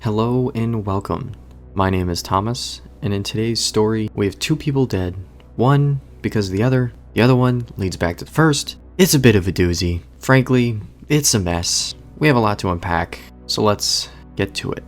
Hello and welcome. My name is Thomas, and in today's story, we have two people dead. One because of the other one leads back to the first. It's a bit of a doozy. Frankly, it's a mess. We have a lot to unpack, so let's get to it.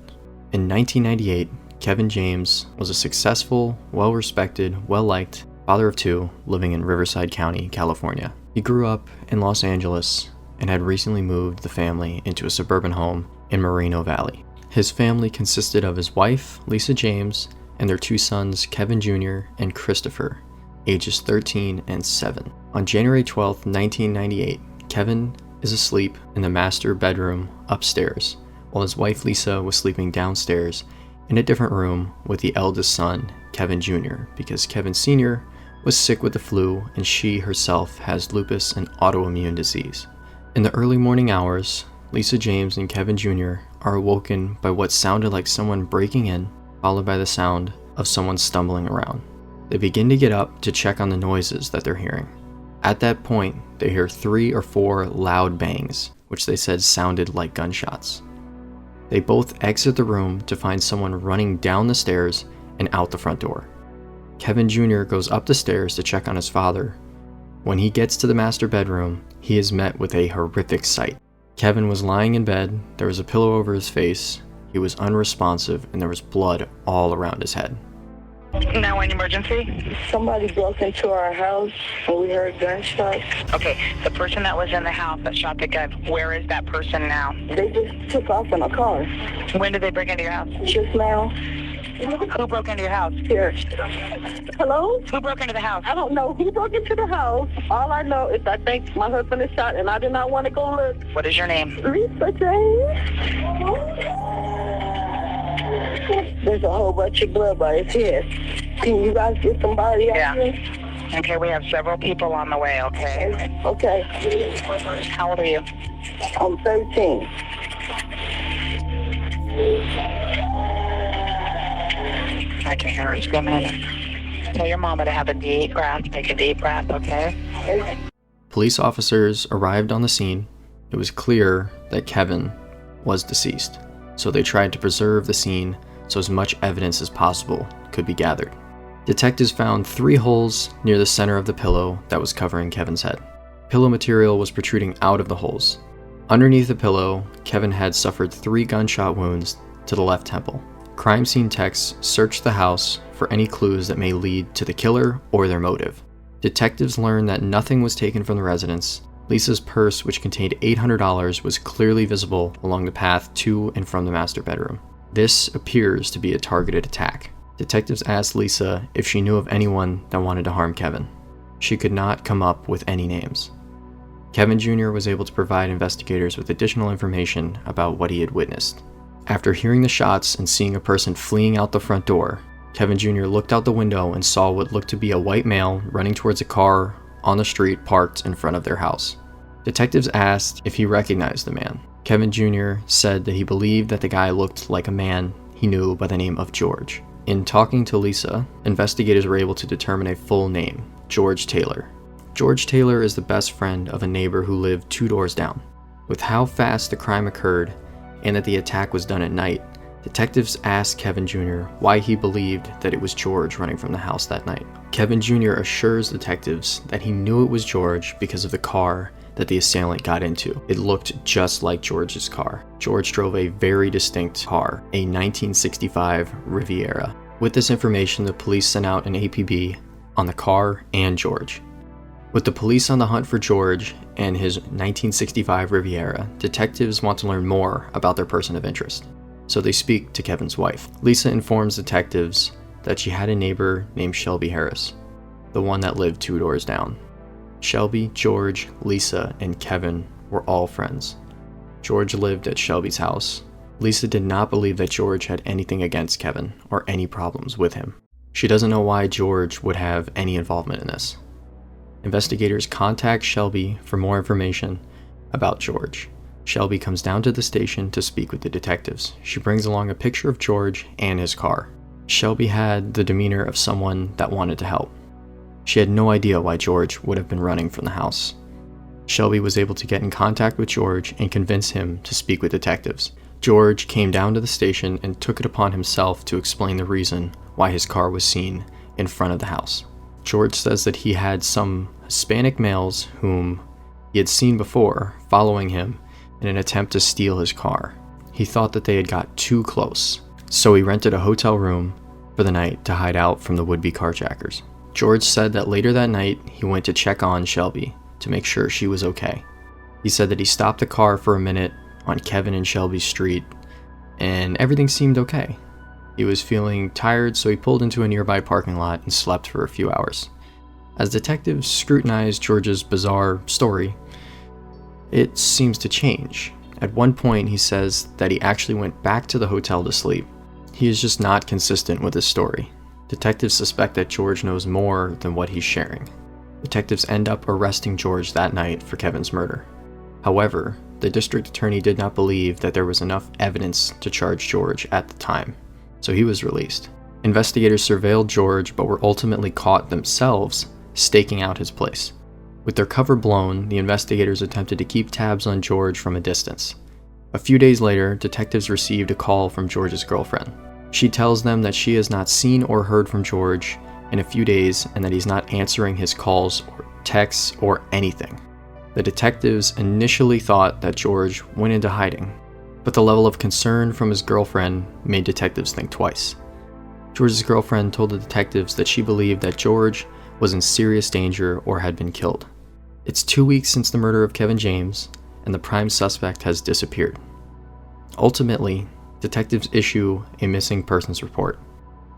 In 1998, Kevin James was a successful, well-respected, well-liked father of two living in Riverside County, California. He grew up in Los Angeles and had recently moved the family into a suburban home in Moreno Valley. His family consisted of his wife, Lisa James, and their two sons, Kevin Jr. and Christopher, ages 13 and 7. On January 12, 1998, Kevin is asleep in the master bedroom upstairs, while his wife Lisa was sleeping downstairs in a different room with the eldest son, Kevin Jr., because Kevin Sr. was sick with the flu and she herself has lupus and autoimmune disease. In the early morning hours, Lisa James and Kevin Jr. are awoken by what sounded like someone breaking in, followed by the sound of someone stumbling around. They begin to get up to check on the noises that they're hearing. At that point, they hear 3 or 4 loud bangs, which they said sounded like gunshots. They both exit the room to find someone running down the stairs and out the front door. Kevin Jr. goes up the stairs to check on his father. When he gets to the master bedroom, he is met with a horrific sight. Kevin was lying in bed, there was a pillow over his face, he was unresponsive, and there was blood all around his head. Now an emergency? Somebody broke into our house and we heard gunshots. Okay, the person that was in the house that shot the gun, where is that person now? They just took off in a car. When did they break into your house? Just now. Who broke into your house? Here. Hello? Who broke into the house? I don't know who broke into the house. All I know is I think my husband is shot and I did not want to go look. What is your name? Lisa James. There's a whole bunch of blood by his head. Can you guys get somebody out here? Okay, we have several people on the way, okay? Okay. How old are you? I'm 13. I can hear her screaming. Tell your mama to have a deep breath. Take a deep breath, okay? Police officers arrived on the scene. It was clear that Kevin was deceased, so they tried to preserve the scene so as much evidence as possible could be gathered. Detectives found 3 holes near the center of the pillow that was covering Kevin's head. Pillow material was protruding out of the holes. Underneath the pillow, Kevin had suffered 3 gunshot wounds to the left temple. Crime scene techs searched the house for any clues that may lead to the killer or their motive. Detectives learned that nothing was taken from the residence. Lisa's purse, which contained $800, was clearly visible along the path to and from the master bedroom. This appears to be a targeted attack. Detectives asked Lisa if she knew of anyone that wanted to harm Kevin. She could not come up with any names. Kevin Jr. was able to provide investigators with additional information about what he had witnessed. After hearing the shots and seeing a person fleeing out the front door, Kevin Jr. looked out the window and saw what looked to be a white male running towards a car on the street parked in front of their house. Detectives asked if he recognized the man. Kevin Jr. said that he believed that the guy looked like a man he knew by the name of George. In talking to Lisa, investigators were able to determine a full name, George Taylor. George Taylor is the best friend of a neighbor who lived 2 doors down. With how fast the crime occurred and that the attack was done at night, detectives asked Kevin Jr. why he believed that it was George running from the house that night. Kevin Jr. assures detectives that he knew it was George because of the car that the assailant got into. It looked just like George's car. George drove a very distinct car, a 1965 Riviera. With this information, the police sent out an APB on the car and George. With the police on the hunt for George and his 1965 Riviera, detectives want to learn more about their person of interest. So they speak to Kevin's wife. Lisa informs detectives that she had a neighbor named Shelby Harris, the one that lived 2 doors down. Shelby, George, Lisa, and Kevin were all friends. George lived at Shelby's house. Lisa did not believe that George had anything against Kevin or any problems with him. She doesn't know why George would have any involvement in this. Investigators contact Shelby for more information about George. Shelby comes down to the station to speak with the detectives. She brings along a picture of George and his car. Shelby had the demeanor of someone that wanted to help. She had no idea why George would have been running from the house. Shelby was able to get in contact with George and convince him to speak with detectives. George came down to the station and took it upon himself to explain the reason why his car was seen in front of the house. George says that he had some Hispanic males whom he had seen before following him in an attempt to steal his car. He thought that they had got too close, so he rented a hotel room for the night to hide out from the would-be carjackers. George said that later that night he went to check on Shelby to make sure she was okay. He said that he stopped the car for a minute on Kevin and Shelby Street, and everything seemed okay. He was feeling tired, so he pulled into a nearby parking lot and slept for a few hours. As detectives scrutinized George's bizarre story, it seems to change. At one point, he says that he actually went back to the hotel to sleep. He is just not consistent with his story. Detectives suspect that George knows more than what he's sharing. Detectives end up arresting George that night for Kevin's murder. However, the district attorney did not believe that there was enough evidence to charge George at the time, so he was released. Investigators surveilled George but were ultimately caught themselves staking out his place. With their cover blown, the investigators attempted to keep tabs on George from a distance. A few days later, detectives received a call from George's girlfriend. She tells them that she has not seen or heard from George in a few days and that he's not answering his calls or texts or anything. The detectives initially thought that George went into hiding, but the level of concern from his girlfriend made detectives think twice. George's girlfriend told the detectives that she believed that George was in serious danger or had been killed. It's 2 weeks since the murder of Kevin James, and the prime suspect has disappeared. Ultimately, detectives issue a missing persons report.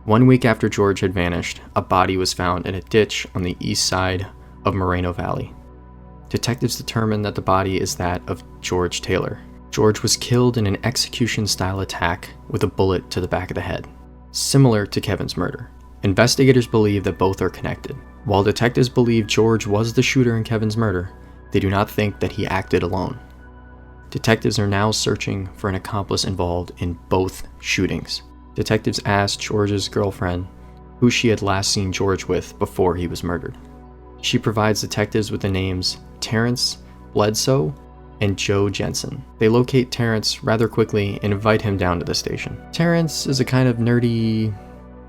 1 week after George had vanished, a body was found in a ditch on the east side of Moreno Valley. Detectives determined that the body is that of George Taylor. George was killed in an execution-style attack with a bullet to the back of the head, similar to Kevin's murder. Investigators believe that both are connected. While detectives believe George was the shooter in Kevin's murder, they do not think that he acted alone. Detectives are now searching for an accomplice involved in both shootings. Detectives asked George's girlfriend who she had last seen George with before he was murdered. She provides detectives with the names Terrence Bledsoe and Joe Jensen. They locate Terrence rather quickly and invite him down to the station. Terrence is a kind of nerdy,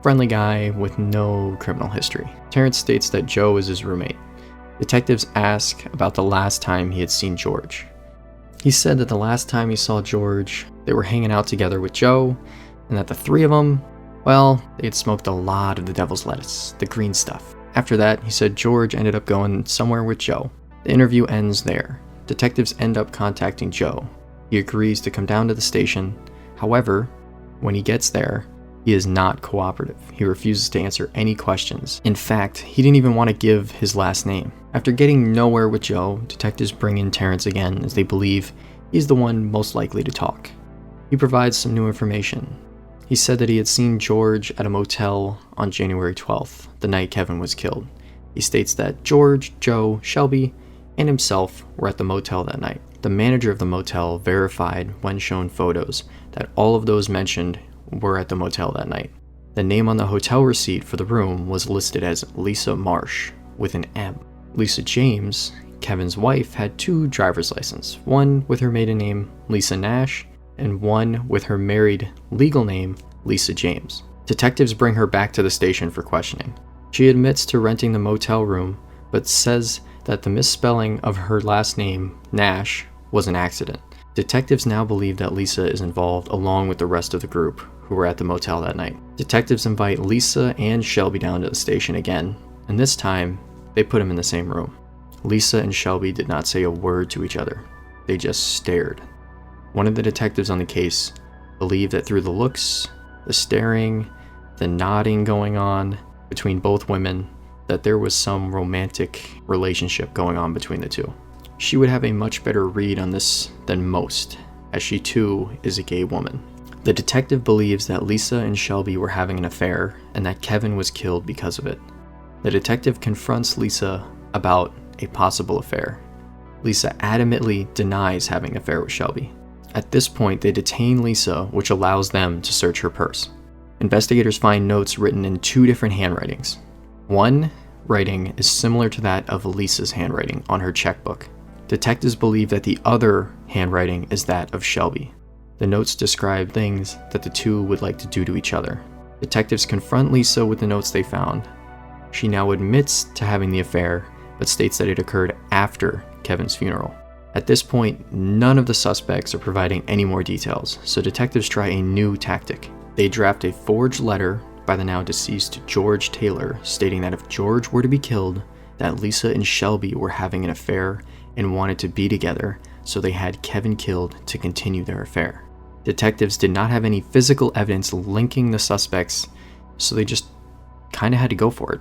friendly guy with no criminal history. Terrence states that Joe is his roommate. Detectives ask about the last time he had seen George. He said that the last time he saw George, they were hanging out together with Joe, and that the three of them, well, they had smoked a lot of the devil's lettuce, the green stuff. After that, he said George ended up going somewhere with Joe. The interview ends there. Detectives end up contacting Joe. He agrees to come down to the station. However, when he gets there, he is not cooperative. He refuses to answer any questions. In fact, he didn't even want to give his last name. After getting nowhere with Joe, detectives bring in Terrence again as they believe he's the one most likely to talk. He provides some new information. He said that he had seen George at a motel on January 12th, the night Kevin was killed. He states that George, Joe, Shelby, and himself were at the motel that night. The manager of the motel verified when shown photos that all of those mentioned were at the motel that night. The name on the hotel receipt for the room was listed as Lisa Marsh with an M. Lisa James, Kevin's wife, had two driver's licenses, one with her maiden name Lisa Nash and one with her married legal name Lisa James. Detectives bring her back to the station for questioning. She admits to renting the motel room, but says that the misspelling of her last name, Nash, was an accident. Detectives now believe that Lisa is involved along with the rest of the group who were at the motel that night. Detectives invite Lisa and Shelby down to the station again, and this time, they put them in the same room. Lisa and Shelby did not say a word to each other. They just stared. One of the detectives on the case believed that through the looks, the staring, the nodding going on between both women, that there was some romantic relationship going on between the two. She would have a much better read on this than most, as she too is a gay woman. The detective believes that Lisa and Shelby were having an affair and that Kevin was killed because of it. The detective confronts Lisa about a possible affair. Lisa adamantly denies having an affair with Shelby. At this point, they detain Lisa, which allows them to search her purse. Investigators find notes written in two different handwritings. One writing is similar to that of Lisa's handwriting on her checkbook. Detectives believe that the other handwriting is that of Shelby. The notes describe things that the two would like to do to each other. Detectives confront Lisa with the notes they found. She now admits to having the affair, but states that it occurred after Kevin's funeral. At this point, none of the suspects are providing any more details, so detectives try a new tactic. They draft a forged letter by the now deceased George Taylor, stating that if George were to be killed, that Lisa and Shelby were having an affair and wanted to be together, so they had Kevin killed to continue their affair. Detectives did not have any physical evidence linking the suspects, so they just kinda had to go for it.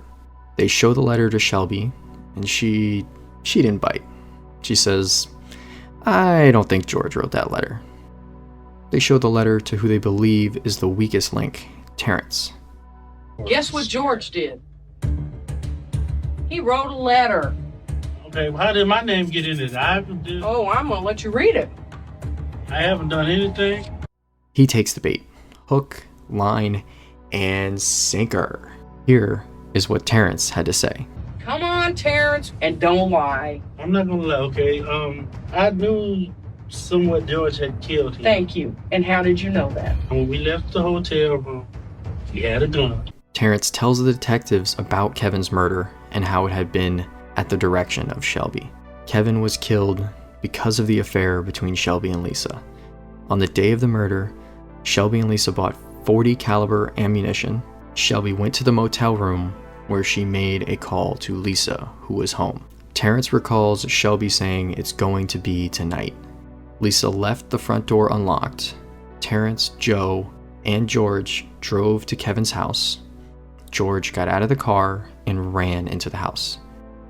They show the letter to Shelby, and she didn't bite. She says, "I don't think George wrote that letter." They show the letter to who they believe is the weakest link, Terrence. Guess what George did? He wrote a letter. Okay, well, how did my name get in it? Oh, I'm gonna let you read it. I haven't done anything. He takes the bait. Hook, line, and sinker. Here is what Terrence had to say. Come on, Terrence, and don't lie. I'm not gonna lie, okay? I knew somewhat George had killed him. Thank you. And how did you know that? When we left the hotel room, he had a gun. Terrence tells the detectives about Kevin's murder and how it had been at the direction of Shelby. Kevin was killed because of the affair between Shelby and Lisa. On the day of the murder, Shelby and Lisa bought .40 caliber ammunition. Shelby went to the motel room where she made a call to Lisa, who was home. Terrence recalls Shelby saying it's going to be tonight. Lisa left the front door unlocked. Terrence, Joe, and George drove to Kevin's house. George got out of the car and ran into the house.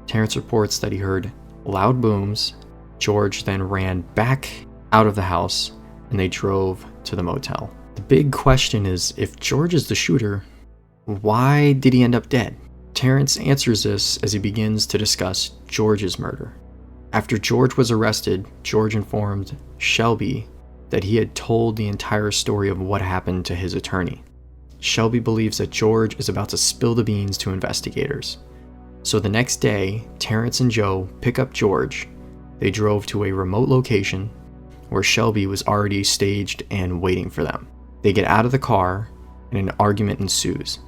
Terrence reports that he heard loud booms. George then ran back out of the house and they drove to the motel. The big question is, if George is the shooter, why did he end up dead? Terrence answers this as he begins to discuss George's murder. After George was arrested, George informed Shelby that he had told the entire story of what happened to his attorney. Shelby believes that George is about to spill the beans to investigators. So the next day, Terrence and Joe pick up George. They drove to a remote location where Shelby was already staged and waiting for them. They get out of the car and an argument ensues.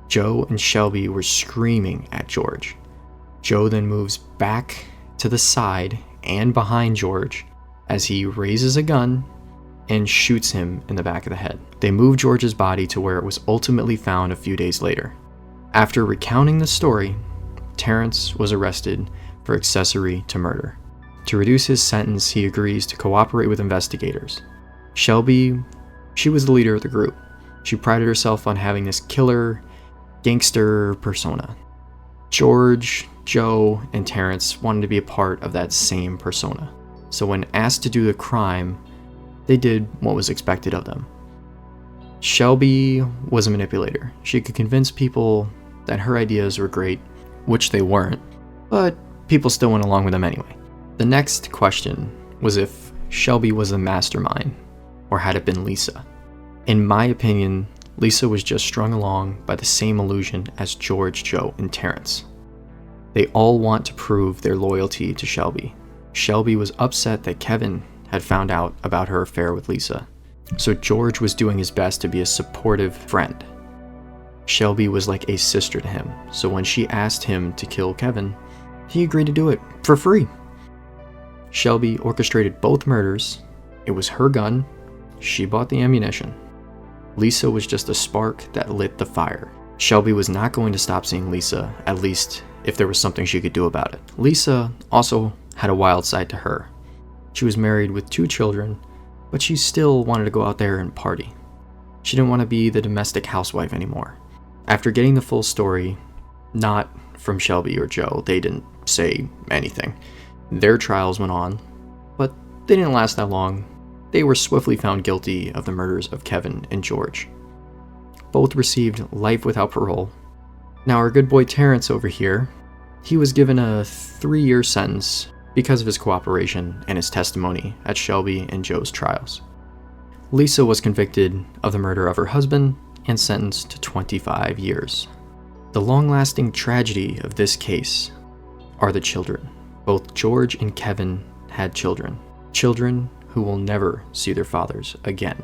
Joe and Shelby were screaming at George. Joe then moves back to the side and behind George as he raises a gun and shoots him in the back of the head. They move George's body to where it was ultimately found a few days later. After recounting the story, Terrence was arrested for accessory to murder. To reduce his sentence, he agrees to cooperate with investigators. Shelby, she was the leader of the group. She prided herself on having this killer, gangster persona. George, Joe, and Terrence wanted to be a part of that same persona. So when asked to do the crime, they did what was expected of them. Shelby was a manipulator. She could convince people that her ideas were great, which they weren't, but people still went along with them anyway. The next question was if Shelby was the mastermind, or had it been Lisa. In my opinion, Lisa was just strung along by the same illusion as George, Joe, and Terrence. They all want to prove their loyalty to Shelby. Shelby was upset that Kevin had found out about her affair with Lisa, so George was doing his best to be a supportive friend. Shelby was like a sister to him, so when she asked him to kill Kevin, he agreed to do it for free. Shelby orchestrated both murders. It was her gun. She bought the ammunition. Lisa was just a spark that lit the fire. Shelby was not going to stop seeing Lisa, at least if there was something she could do about it. Lisa also had a wild side to her. She was married with 2 children, but she still wanted to go out there and party. She didn't want to be the domestic housewife anymore. After getting the full story, not from Shelby or Joe, they didn't say anything. Their trials went on, but they didn't last that long. They were swiftly found guilty of the murders of Kevin and George. Both received life without parole. Now our good boy Terrence over here, he was given a 3-year sentence because of his cooperation and his testimony at Shelby and Joe's trials. Lisa was convicted of the murder of her husband and sentenced to 25 years. The long-lasting tragedy of this case are the children. Both George and Kevin had children who will never see their fathers again.